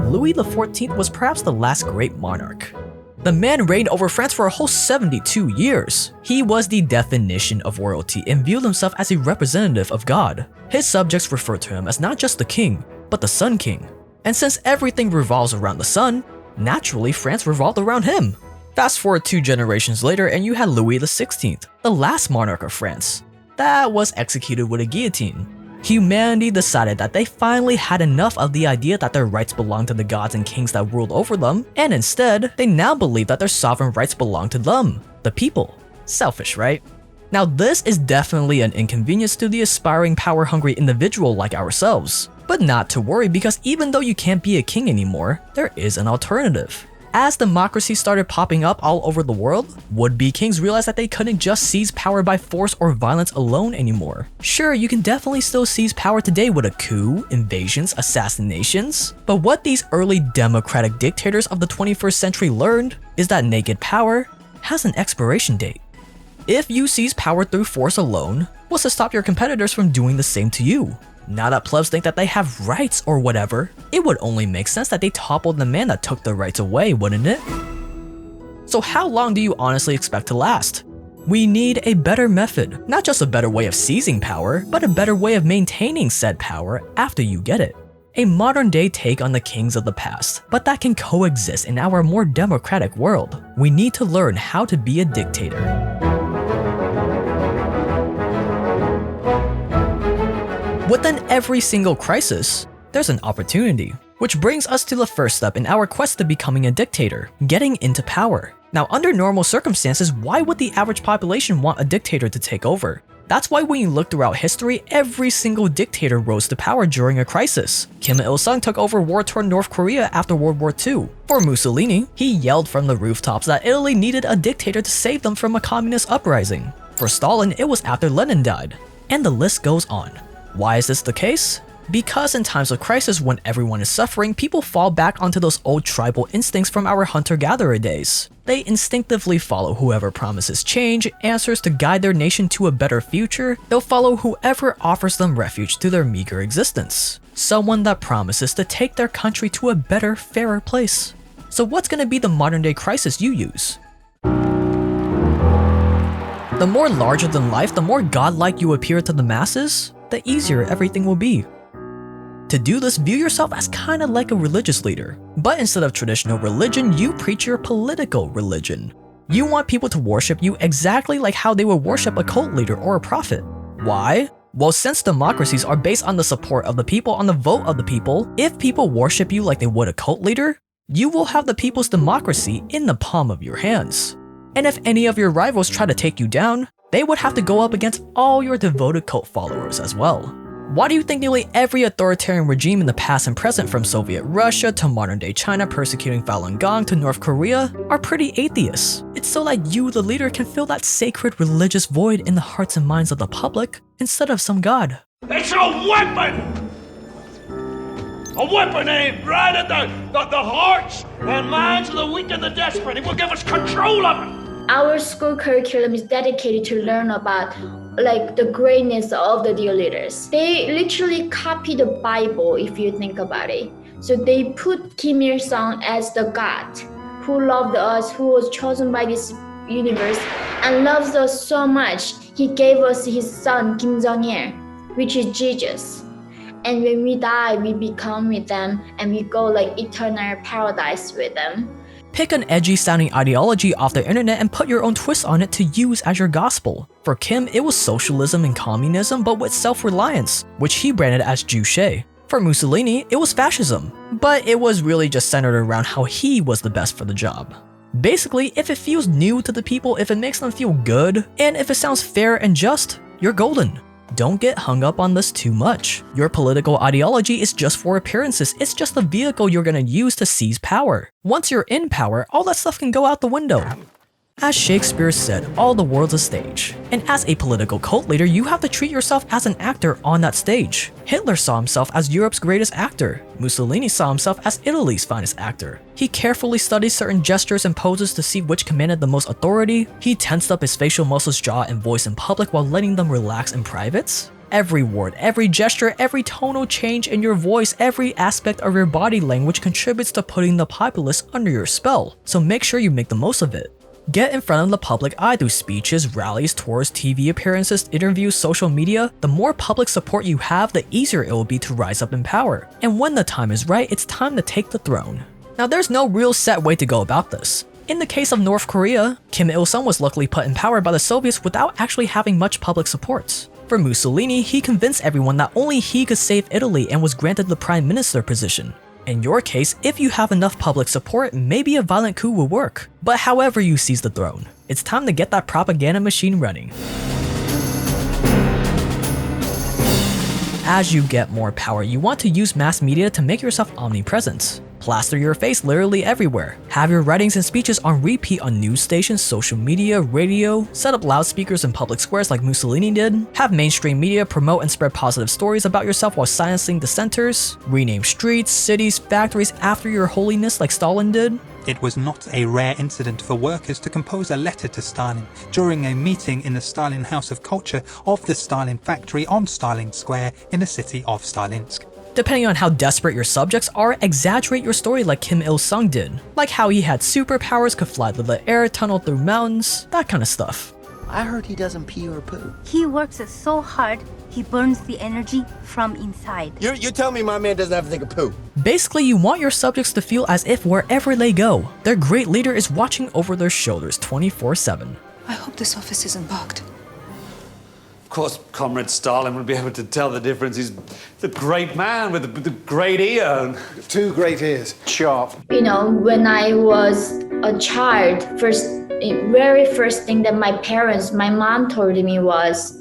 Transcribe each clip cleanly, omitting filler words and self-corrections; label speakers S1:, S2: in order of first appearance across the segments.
S1: Louis XIV was perhaps the last great monarch. The man reigned over France for a whole 72 years. He was the definition of royalty and viewed himself as a representative of God. His subjects referred to him as not just the king, but the Sun King. And since everything revolves around the sun, naturally France revolved around him. Fast forward 2 generations later and you had Louis XVI, the last monarch of France, that was executed with a guillotine. Humanity decided that they finally had enough of the idea that their rights belonged to the gods and kings that ruled over them, and instead, they now believe that their sovereign rights belong to them, the people. Selfish, right? Now this is definitely an inconvenience to the aspiring power-hungry individual like ourselves. But not to worry, because even though you can't be a king anymore, there is an alternative. As democracy started popping up all over the world, would-be kings realized that they couldn't just seize power by force or violence alone anymore. Sure, you can definitely still seize power today with a coup, invasions, assassinations, but what these early democratic dictators of the 21st century learned is that naked power has an expiration date. If you seize power through force alone, what's to stop your competitors from doing the same to you? Now that plebs think that they have rights or whatever, it would only make sense that they toppled the man that took the rights away, wouldn't it? So how long do you honestly expect to last? We need a better method, not just a better way of seizing power, but a better way of maintaining said power after you get it. A modern day take on the kings of the past, but that can coexist in our more democratic world. We need to learn how to be a dictator. Within every single crisis, there's an opportunity, which brings us to the first step in our quest to becoming a dictator, getting into power. Now, under normal circumstances, why would the average population want a dictator to take over? That's why when you look throughout history, every single dictator rose to power during a crisis. Kim Il-sung took over war-torn North Korea after World War II. For Mussolini, he yelled from the rooftops that Italy needed a dictator to save them from a communist uprising. For Stalin, it was after Lenin died. And the list goes on. Why is this the case? Because in times of crisis when everyone is suffering, people fall back onto those old tribal instincts from our hunter-gatherer days. They instinctively follow whoever promises change, answers to guide their nation to a better future. They'll follow whoever offers them refuge to their meager existence. Someone that promises to take their country to a better, fairer place. So what's gonna be the modern day crisis you use? The more larger than life, the more godlike you appear to the masses, the easier everything will be. To do this, view yourself as kinda like a religious leader, but instead of traditional religion, you preach your political religion. You want people to worship you exactly like how they would worship a cult leader or a prophet. Why? Well, since democracies are based on the support of the people, on the vote of the people, if people worship you like they would a cult leader, you will have the people's democracy in the palm of your hands. And if any of your rivals try to take you down, they would have to go up against all your devoted cult followers as well. Why do you think nearly every authoritarian regime in the past and present, from Soviet Russia to modern day China persecuting Falun Gong to North Korea, are pretty atheists? It's so that you, the leader, can fill that sacred religious void in the hearts and minds of the public instead of some god.
S2: It's a weapon! A weapon aimed right at the hearts and minds of the weak and the desperate. It will give us control of it.
S3: Our school curriculum is dedicated to learn about the greatness of the dear leaders. They literally copy the Bible if you think about it. So they put Kim Il-sung as the God who loved us, who was chosen by this universe and loves us so much. He gave us his son Kim Jong-il, which is Jesus. And when we die, we become with them and we go eternal paradise with them.
S1: Pick an edgy sounding ideology off the internet and put your own twist on it to use as your gospel. For Kim, it was socialism and communism, but with self-reliance, which he branded as Juche. For Mussolini, it was fascism, but it was really just centered around how he was the best for the job. Basically, if it feels new to the people, if it makes them feel good, and if it sounds fair and just, you're golden. Don't get hung up on this too much. Your political ideology is just for appearances. It's just the vehicle you're gonna use to seize power. Once you're in power, all that stuff can go out the window. As Shakespeare said, all the world's a stage. And as a political cult leader, you have to treat yourself as an actor on that stage. Hitler saw himself as Europe's greatest actor. Mussolini saw himself as Italy's finest actor. He carefully studied certain gestures and poses to see which commanded the most authority. He tensed up his facial muscles, jaw, and voice in public while letting them relax in private. Every word, every gesture, every tonal change in your voice, every aspect of your body language contributes to putting the populace under your spell, so make sure you make the most of it. Get in front of the public eye through speeches, rallies, tours, TV appearances, interviews, social media. The more public support you have, the easier it will be to rise up in power. And when the time is right, it's time to take the throne. Now there's no real set way to go about this. In the case of North Korea, Kim Il-sung was luckily put in power by the Soviets without actually having much public support. For Mussolini, he convinced everyone that only he could save Italy and was granted the prime minister position. In your case, if you have enough public support, maybe a violent coup will work. But however you seize the throne, it's time to get that propaganda machine running. As you get more power, you want to use mass media to make yourself omnipresent. Plaster your face literally everywhere. Have your writings and speeches on repeat on news stations, social media, radio, set up loudspeakers in public squares like Mussolini did, have mainstream media promote and spread positive stories about yourself while silencing dissenters, rename streets, cities, factories after your holiness like Stalin did.
S4: It was not a rare incident for workers to compose a letter to Stalin during a meeting in the Stalin House of Culture of the Stalin factory on Stalin Square in the city of Stalinsk.
S1: Depending on how desperate your subjects are, exaggerate your story like Kim Il-sung did. Like how he had superpowers, could fly through the air, tunnel through mountains, that kind of stuff.
S5: I heard he doesn't pee or poo.
S6: He works so hard, he burns the energy from inside.
S5: You tell me my man doesn't have to think of poo.
S1: Basically, you want your subjects to feel as if wherever they go, their great leader is watching over their shoulders 24/7.
S7: I hope this office isn't bugged.
S8: Of course, Comrade Stalin would be able to tell the difference. He's the great man with the great ear.
S5: 2 great ears. Sharp.
S3: You know, when I was a child, very first thing that my mom told me was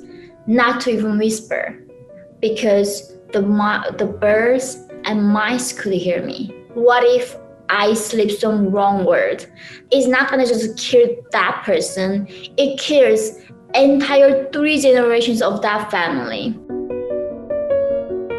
S3: not to even whisper, because the birds and mice could hear me. What if I slip some wrong word? It's not gonna just kill that person, it kills entire 3 generations of that family.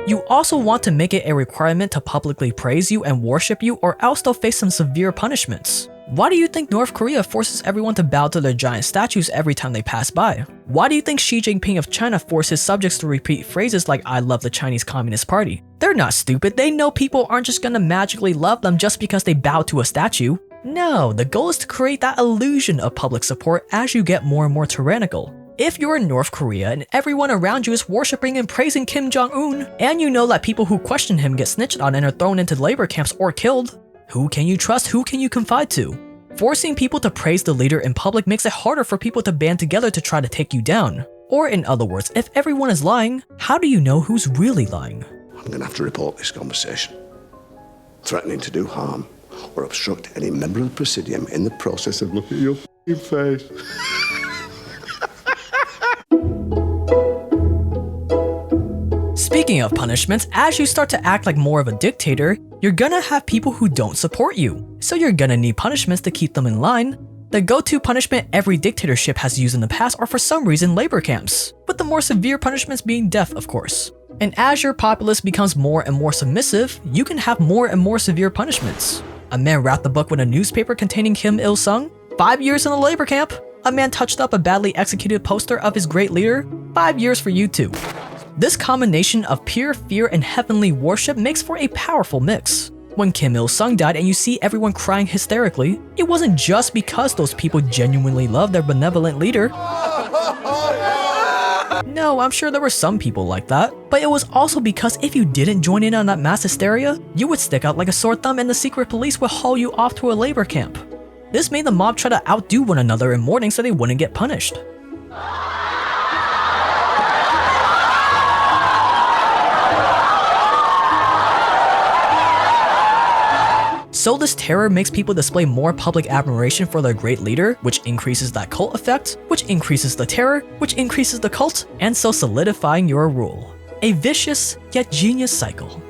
S1: You also want to make it a requirement to publicly praise you and worship you, or else they'll face some severe punishments. Why do you think North Korea forces everyone to bow to their giant statues every time they pass by? Why do you think Xi Jinping of China forces his subjects to repeat phrases like "I love the Chinese Communist Party"? They're not stupid, they know people aren't just gonna magically love them just because they bow to a statue. No, the goal is to create that illusion of public support as you get more and more tyrannical. If you're in North Korea and everyone around you is worshipping and praising Kim Jong-un, and you know that people who question him get snitched on and are thrown into labor camps or killed, who can you trust? Who can you confide to? Forcing people to praise the leader in public makes it harder for people to band together to try to take you down. Or in other words, if everyone is lying, how do you know who's really lying?
S9: I'm going to have to report this conversation. Threatening to do harm or obstruct any member of the Presidium in the process of looking at your face.
S1: Speaking of punishments, as you start to act like more of a dictator, you're gonna have people who don't support you, so you're gonna need punishments to keep them in line. The go-to punishment every dictatorship has used in the past are for some reason labor camps, with the more severe punishments being death, of course. And as your populace becomes more and more submissive, you can have more and more severe punishments. A man wrapped the book with a newspaper containing Kim Il-sung, 5 years in a labor camp. A man touched up a badly executed poster of his great leader, 5 years for you too. This combination of pure fear and heavenly worship makes for a powerful mix. When Kim Il-sung died and you see everyone crying hysterically, it wasn't just because those people genuinely loved their benevolent leader. No, I'm sure there were some people like that, but it was also because if you didn't join in on that mass hysteria, you would stick out like a sore thumb and the secret police would haul you off to a labor camp. This made the mob try to outdo one another in mourning so they wouldn't get punished. So this terror makes people display more public admiration for their great leader, which increases that cult effect, which increases the terror, which increases the cult, and so solidifying your rule. A vicious yet genius cycle.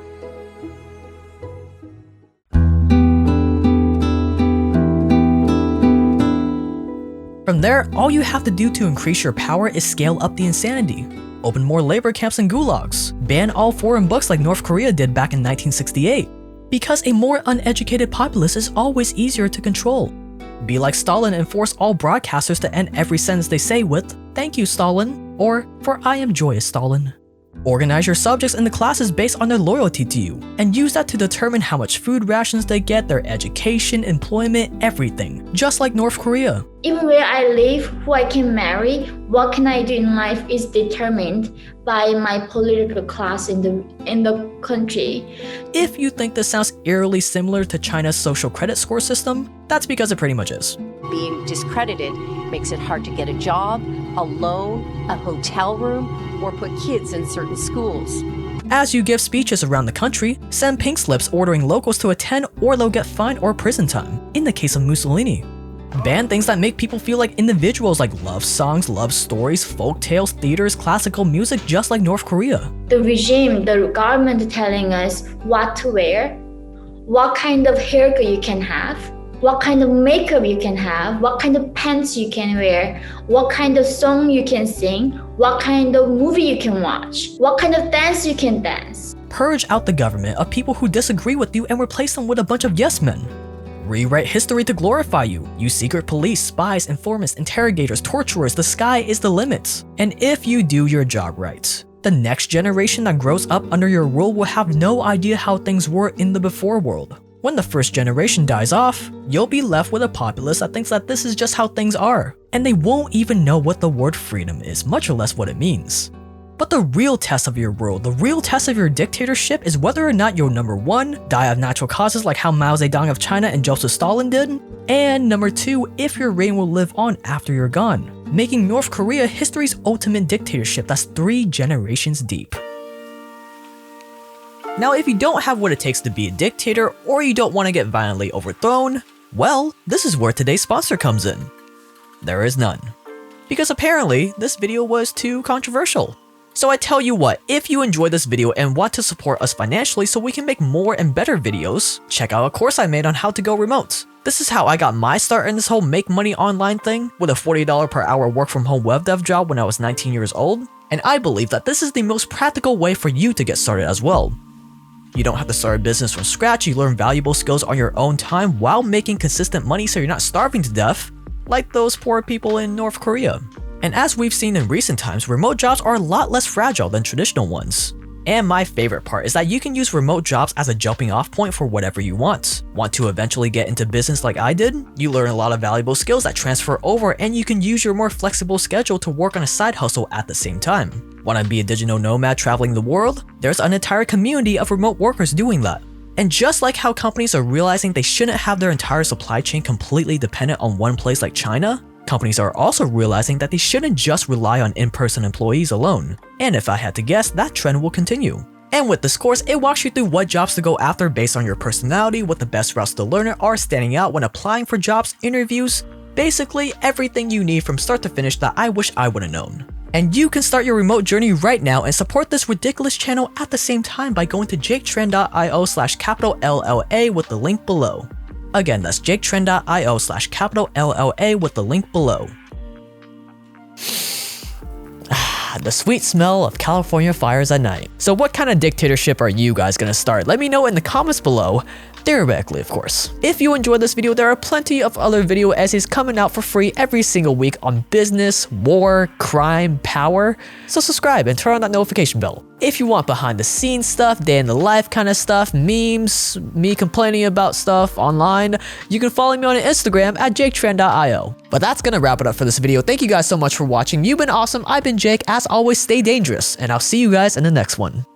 S1: From there, all you have to do to increase your power is scale up the insanity. Open more labor camps and gulags. Ban all foreign books like North Korea did back in 1968. Because a more uneducated populace is always easier to control. Be like Stalin and force all broadcasters to end every sentence they say with, "Thank you, Stalin," or "For I am joyous, Stalin." Organize your subjects in the classes based on their loyalty to you, and use that to determine how much food rations they get, their education, employment, everything, just like North Korea.
S3: Even where I live, who I can marry, what can I do in life is determined by my political class in the country.
S1: If you think this sounds eerily similar to China's social credit score system, that's because it pretty much is.
S10: Being discredited makes it hard to get a job, a loan, a hotel room, or put kids in certain schools.
S1: As you give speeches around the country, send pink slips ordering locals to attend, or they'll get fined or prison time, in the case of Mussolini. Ban things that make people feel like individuals, like love songs, love stories, folk tales, theaters, classical music, just like North Korea.
S3: The regime, the government telling us what to wear, what kind of haircut you can have, what kind of makeup you can have, what kind of pants you can wear, what kind of song you can sing, what kind of movie you can watch, what kind of dance you can dance.
S1: Purge out the government of people who disagree with you and replace them with a bunch of yes men. Rewrite history to glorify you. Use secret police, spies, informants, interrogators, torturers. The sky is the limit. And if you do your job right, the next generation that grows up under your rule will have no idea how things were in the before world. When the first generation dies off, you'll be left with a populace that thinks that this is just how things are, and they won't even know what the word freedom is, much less what it means. But the real test of your rule, the real test of your dictatorship, is whether or not you'll number 1, die of natural causes like how Mao Zedong of China and Joseph Stalin did, and number 2, if your reign will live on after you're gone, making North Korea history's ultimate dictatorship that's 3 generations deep. Now, if you don't have what it takes to be a dictator, or you don't want to get violently overthrown, well, this is where today's sponsor comes in. There is none. Because apparently, this video was too controversial. So I tell you what, if you enjoyed this video and want to support us financially so we can make more and better videos, check out a course I made on how to go remote. This is how I got my start in this whole make money online thing with a $40 per hour work from home web dev job when I was 19 years old, and I believe that this is the most practical way for you to get started as well. You don't have to start a business from scratch, you learn valuable skills on your own time while making consistent money so you're not starving to death, like those poor people in North Korea. And as we've seen in recent times, remote jobs are a lot less fragile than traditional ones. And my favorite part is that you can use remote jobs as a jumping off point for whatever you want. Want to eventually get into business like I did? You learn a lot of valuable skills that transfer over, and you can use your more flexible schedule to work on a side hustle at the same time. Want to be a digital nomad traveling the world? There's an entire community of remote workers doing that. And just like how companies are realizing they shouldn't have their entire supply chain completely dependent on one place like China, companies are also realizing that they shouldn't just rely on in-person employees alone. And if I had to guess, that trend will continue. And with this course, it walks you through what jobs to go after based on your personality, what the best routes to learn it are, standing out when applying for jobs, interviews, basically everything you need from start to finish that I wish I would have known. And you can start your remote journey right now and support this ridiculous channel at the same time by going to jaketran.io/LLA with the link below. Again, that's jaketran.io/LLA with the link below. The sweet smell of California fires at night. So what kind of dictatorship are you guys gonna start? Let me know in the comments below. Theoretically, of course. If you enjoyed this video, there are plenty of other video essays coming out for free every single week on business, war, crime, power. So subscribe and turn on that notification bell. If you want behind the scenes stuff, day in the life kind of stuff, memes, me complaining about stuff online, you can follow me on Instagram at jaketran.io. But that's gonna wrap it up for this video. Thank you guys so much for watching. You've been awesome. I've been Jake. As always, stay dangerous, and I'll see you guys in the next one.